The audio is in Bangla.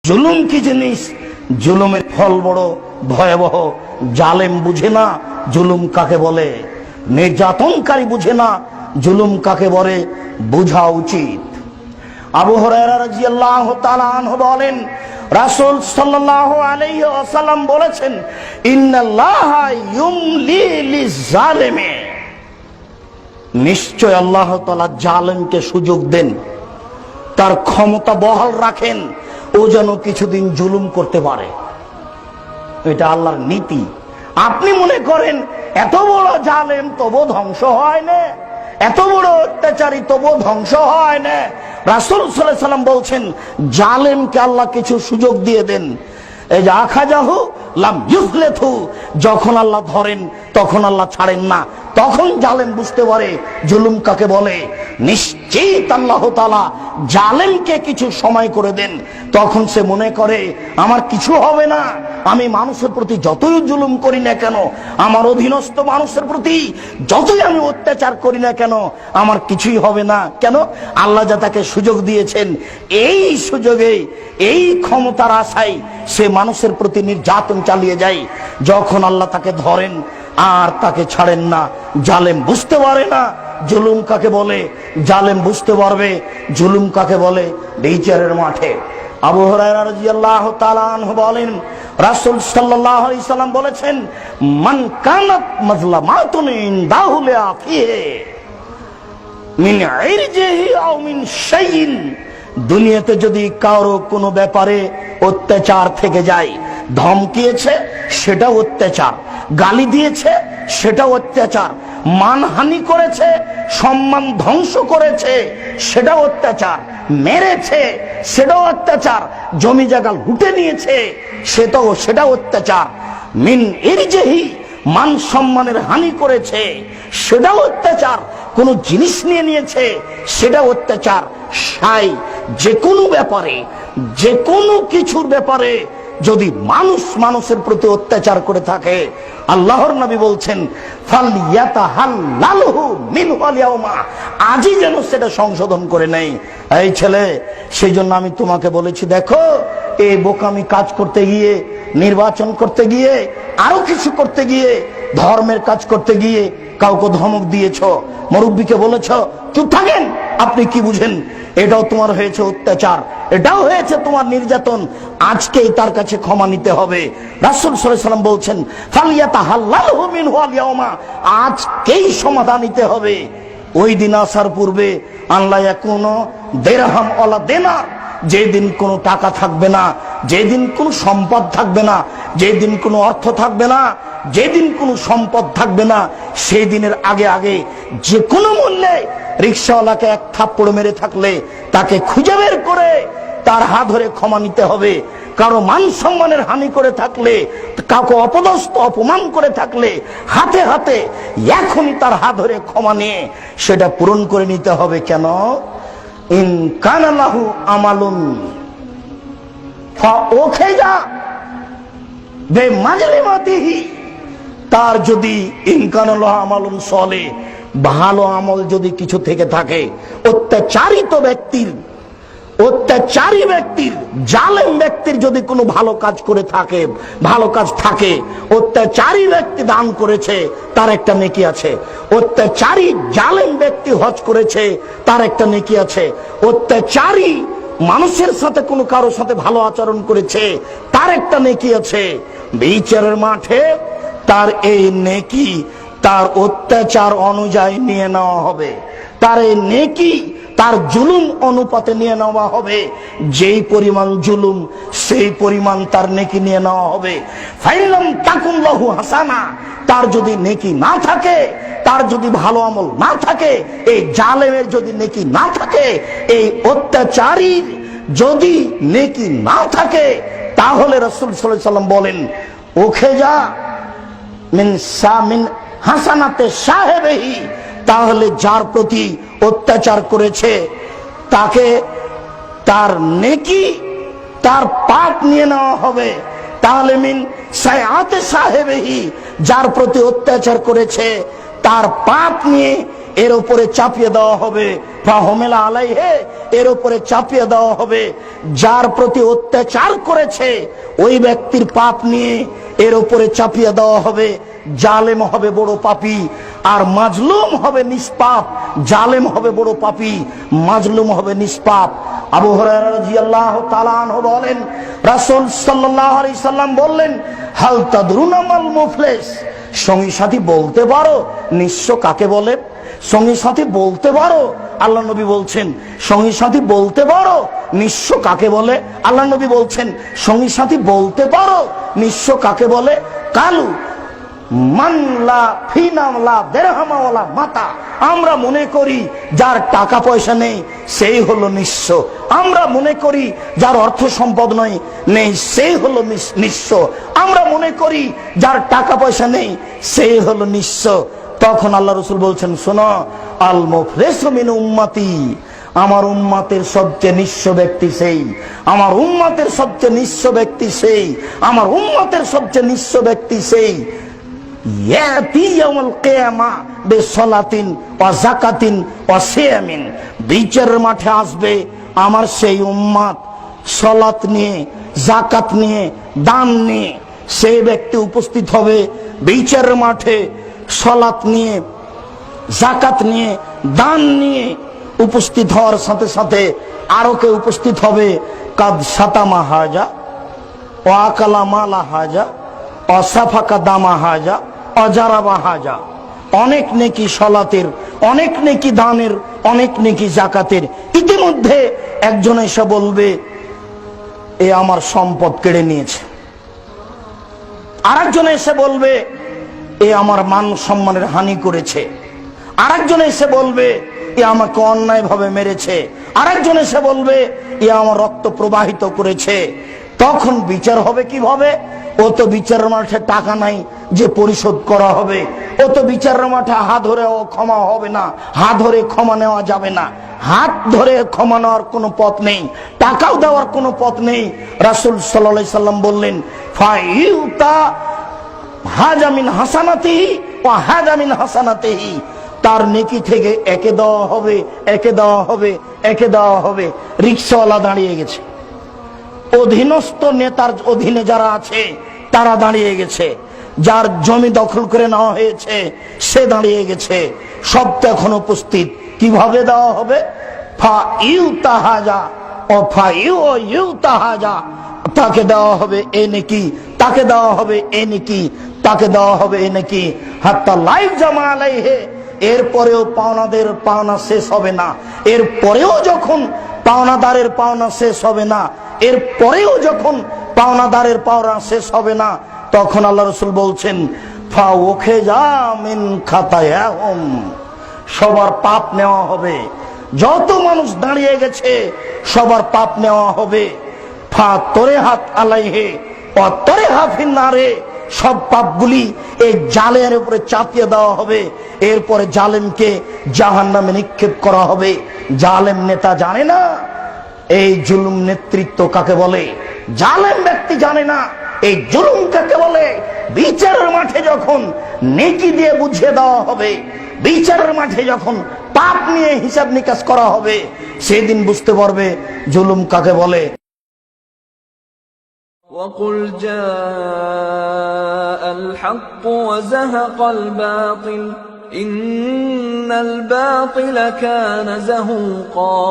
জুলুম কি জিনিস, জুলুমের ফল বড় ভয়াবহ। জালেম বুঝে না জুলুম কাকে বলে, নির্যাতনকারী বুঝে না জুলুম কাকে বলে, বোঝা উচিত। আবু হুরায়রা রাদিয়াল্লাহু তাআলা আনহু বলেন, রাসূল সাল্লাল্লাহু আলাইহি ওয়াসাল্লাম বলেছেন, ইন্নাল্লাহা ইউমলি লিজ-জালিমি, নিশ্চয় আল্লাহ তাআলা জালেমকে সুযোগ দেন, তার ক্ষমতা বহাল রাখেন, ও যেন কিছুদিন জুলুম করতে পারে। এটা আল্লাহর নীতি। আপনি মনে করেন এত বড় জালেম তবু ধ্বংস হয় না, এত বড় অত্যাচারী তবু ধ্বংস হয় না। রাসূল সাল্লাল্লাহু আলাইহি ওয়াসাল্লাম বলছেন, জালেমকে আল্লাহ কিছু সুযোগ দিয়ে দেন। এই যে আখাযাহু লাম ইউফলিথু, যখন আল্লাহ ধরেন তখন আল্লাহ ছাড়েন না, তখন জালেম বুঝতে পারে জুলুম কাকে বলে। নিশ্চিত আল্লাহ তাআলা জালেমকে কিছু সময় করে দেন, তখন সে মনে করে আমার কিছু হবে না, আমি মানুষের প্রতি যতই জুলুম করি না কেন, আমার অধীনস্থ মানুষের প্রতি যতই আমি অত্যাচার করি না কেন, আমার কিছুই হবে না। কেন? আল্লাহ যা তাকে সুযোগ দিয়েছেন, এই সুযোগে এই ক্ষমতার আশায় সে মানুষের প্রতি নির্যাতন চালিয়ে যায়। যখন আল্লাহ তাকে ধরেন আর তাকে ছাড়েন না, জালেম বুঝতে পারে না জুলুম কাকে বলে। জালেম বুঝতে পারবে জুলুম কাকে বলে বিচারের মাঠে। আবু হুরায়রা রাদিয়াল্লাহু তাআলা আনহু বলেন, রাসূল সাল্লাল্লাহু আলাইহি সাল্লাম বলেছেন, মান কানাত মাজলামাতুন ইনদাহু লিআফিহি মিন ইরজিহি আও মিন শাইইন, দুনিয়াতে যদি কারো কোনো ব্যাপারে অত্যাচার থেকে যায়, ধমকিয়েছে সেটা অত্যাচার, গালি দিয়েছে সেটা অত্যাচার, মানহানি করেছে, সম্মান ধ্বংস করেছে সেটা অত্যাচার, মেরেছে সেটাও অত্যাচার, জমি জায়গা লুটে নিয়েছে সেটা অত্যাচার, মিন ইরজিহি, মান সম্মানের হানি করেছে সেটাও অত্যাচার, কোন জিনিস নিয়ে নিয়েছে সেটা অত্যাচার। সাই যে কোনো ব্যাপারে, যে কোনো কিছুর ব্যাপারে যদি মানুষ মানুষের প্রতি অত্যাচার করে থাকে, আল্লাহর নবী বলছেন, ফালইয়াতাহাল্লালহু মিনহু আল-ইয়াওমা, আজই যেন সেটা সংশোধন করে নেই। এই ছেলে, সেই জন্য আমি তোমাকে বলেছি, দেখো এই বোকামি কাজ করতে গিয়ে, নির্বাচন করতে গিয়ে, আরো কিছু করতে গিয়ে, ধর্মের কাজ করতে গিয়ে কাউকে ধমক দিয়েছ, মুরব্বীকে বলেছ চুপ থাকেন, আপনি কি বুঝেন, এটাও তোমার হয়েছে অত্যাচার, এটাও হয়েছে তোমার নির্যাতন, আজকেই তার কাছে ক্ষমা নিতে হবে। রাসূল সাল্লাল্লাহু আলাইহি ওয়াসাল্লাম বলছেন, ফালইয়াতাহাল্লালহু মিনহু আল-ইয়াওমা, আজকেই সমাধান নিতে হবে। ওই দিন আসার পূর্বে আল্লাহ ইয়াকুনু দিরহাম ওয়ালা দিনার, যেদিন কোনো টাকা থাকবে না, যেদিন কোনো সম্পদ থাকবে না, যেদিন কোনো অর্থ থাকবে না, যেদিন কোনো সম্পদ থাকবে না, সেই দিনের আগে আগে যে কোনো মূল্যে রিকশাওয়ালাকে এক থাপ্পড় মেরে থাকলে তাকে খুঁজে বের করে তার হাত ধরে ক্ষমা নিতে হবে। কারো মান সম্মানের হানি করে থাকলে, কাউকে অপদস্থ অপমান করে থাকলে, হাতে হাতে এখনই তার হাত ধরে ক্ষমা নিয়ে সেটা পূরণ করে নিতে হবে। কেন? ইন কানা লাহু আমালুন ফাউখিযা বিমাজলিমাতিহি, তার যদি ইন কানা লাহু আমালুন সলিহ, ভালো আমল যদি কিছু থেকে থাকে, অত্যাচারিত ব্যক্তির, অত্যাচারী ব্যক্তির, জালেম ব্যক্তির যদি কোনো ভালো কাজ করে থাকে, ভালো কাজ থাকে, অত্যাচারী ব্যক্তি দান করেছে তার একটা নেকি আছে, অত্যাচারী জালেম ব্যক্তি হজ করেছে তার একটা নেকি আছে, অত্যাচারী মানুষের সাথে কোনো কারোর সাথে ভালো আচরণ করেছে তার একটা নেকি আছে। বিচারের মাঠে তার এই নেকি তার অত্যাচার অনুযায়ী নিয়ে নেওয়া হবে, তার এই নেকি তার জুলুম অনুপাতে নিয়ে নেওয়া হবে। যেই পরিমাণ জুলুম সেই পরিমাণ তার নেকি নিয়ে নেওয়া হবে। ফাইলাম তাকুন লাহু হাসানা, তার যদি নেকি না থাকে, তার যদি ভালো আমল না থাকে, এই জালেমের যদি নেকি না থাকে, এই অত্যাচারীর যদি নেকি না থাকে, তাহলে রাসূল সাল্লাল্লাহু আলাইহি ওয়াসাল্লাম বলেন, উখিযা মিন হাসানাতে সাহেবেহি, তাহলে যার প্রতি অত্যাচার করেছে তাকে তার নেকি, তার পাপ নিয়ে নেওয়া হবে। তাহলে মিন সাইয়াতে সাহেবেহি, যার প্রতি অত্যাচার করেছে তার পাপ নিয়ে এর উপরে চাপিয়ে দেওয়া হবে, ফাহমেলা আলাইহে, এর উপরে চাপিয়ে দেওয়া হবে। যার প্রতি অত্যাচার করেছে ওই ব্যক্তির পাপ নিয়ে এর উপরে চাপিয়ে দেওয়া হবে। জালেম হবে বড় পাপী আর মাজলুম হবে নিষ্পাপ। জালেম হবে বড় পাপী, মাজলুম হবে নিষ্পাপ। আবু হুরায়রা রাদিয়াল্লাহু তাআলা আনহু বলেন, রাসূল সাল্লাল্লাহু আলাইহি সাল্লাম বললেন, হাল তাদরুনা মাল মুফলিস, সঙ্গী সাথী বলতে পারো নিঃস্ব কাকে বলে? সঙ্গী সাথী বলতে পারো? আল্লাহ নবী বলছেন সঙ্গী সাথী বলতে পারো নিঃস্ব কাকে বলে? আল্লাহ নবী বলছেন সঙ্গী সাথী বলতে পারো নিঃস্ব কাকে বলে? কালু মানলা ফিনামলা দেরহামাওয়ালা মাতা, আমরা মনে করি যার টাকা পয়সা নেই সেই হলো নিঃস্ব। আমরা মনে করি যার অর্থ সম্পদ নেই সেই হলো নিঃস্ব। আমরা মনে করি যার টাকা পয়সা নেই সেই হলো নিঃস্ব। তখন আল্লাহ রাসূল বলছেন, শোনো, আল মুফলিসু মিন উম্মতি, আমার উম্মতের সবচেয়ে নিঃস্ব ব্যক্তি সেই, আমার উম্মতের সবচেয়ে নিঃস্ব ব্যক্তি সেই, আমার উম্মতের সবচেয়ে নিঃস্ব ব্যক্তি সেই, ইয়াতি ইয়াউমুল কিয়ামা বিসলাতিন ওয়া যাকাতিন ওয়া সিয়ামিন, বিচারের মাঠে আসবে আমার সেই উম্মত সালাত নিয়ে, যাকাত নিয়ে, দান নিয়ে। সেই ব্যক্তি উপস্থিত হবে বিচারের মাঠে সালাত নিয়ে, যাকাত নিয়ে, দান নিয়ে। উপস্থিত হওয়ার সাথে সাথে আরো কেউ উপস্থিত হবে, কাদ শাতামা হাজা ও আকালা মালা হাজা ও সাফাকা দামা হাজা অজারাবা হাজা। অনেক নেকি সালাতের, অনেক নেকি দানের, অনেক নেকি যাকাতের। ইতিমধ্যে একজন এসে বলবে, এ আমার সম্পদ কেড়ে নিয়েছে। আরেকজন এসে বলবে, এ আমার মান সম্মানের হানি করেছে। আরেকজন এসে বলবে, এ আমাকে অন্যায় ভাবে মেরেছে। আরেকজন এসে বলবে, এ আমার রক্ত প্রবাহিত করেছে। তখন বিচার হবে কিভাবে? ও তো বিচারের মাঠে টাকা নাই যে পরিশোধ করা হবে। ও তো বিচারের মাঠে হাত ধরে ক্ষমা হবে না, হাত ধরে ক্ষমা নেওয়া যাবে না। হাত ধরে ক্ষমা নেওয়ার কোনো পথ নেই, টাকাও দেওয়ার কোনো পথ নেই। রাসূল সাল্লাল্লাহু আলাইহি সাল্লাম বললেন, ফাইউতা হাজা মিন হাসানাতিহি ওয়া হাজা মিন হাসানাতিহি, তার নেকি থেকে একে দেওয়া হবে, একে দেওয়া হবে, একে দেওয়া হবে। রিকশাওয়ালা দাঁড়িয়ে গেছে, অধীনস্থ নেতার অধীনে যারা আছে তারা দাঁড়িয়ে গেছে, যার জমি দখল করে নেওয়া হয়েছে সে দাঁড়িয়ে গেছে। সব তো এখন উপস্থিত। কিভাবে দেওয়া হবে? ফা ইউ তাহাজা ও ফা ইউ তাহাজা, তাকে দেওয়া হবে এ নেকি, তাকে দেওয়া হবে এ নেকি, তাকে দেওয়া হবে এ নেকি, হাত্তা লাইফ জামা আলাইহে। এরপরেও পাওনাদের পাওনা শেষ হবে না। এরপরেও যখন পাওনাদারের পাওনা শেষ হবে না, এরপরেও যখন পাওনাদারের পাওনা শেষ হবে না, তখন আল্লাহ রাসূল বলছেন, ফা ওখিযা মিন খাতায়াহুম, সবার পাপ নেওয়া হবে। যত মানুষ দাঁড়িয়ে গেছে সবার পাপ নেওয়া হবে। ফা তরিহাত আলাইহি ওয়া তরিহা ফিন্নারে, সব পাপগুলি এই জালের উপরে চাপিয়ে দেওয়া হবে। এরপরে জালেমকে জাহান্নামে নিক্ষেপ করা হবে। জালেম নেতা জানে না এই জুলুম নেতৃত্ব কাকে বলে, জালেম ব্যক্তি জানে না এই জুলুম কাকে বলে। বিচারের মাঠে যখন নেকি দিয়ে বুঝিয়ে দেওয়া হবে, বিচারের মাঠে যখন পাপ নিয়ে হিসাব নিকাশ করা হবে, সেদিন বুঝতে পারবে জুলুম কাকে বলে। وقل جاء الحق وزهق الباطل إن الباطل كان زهوقا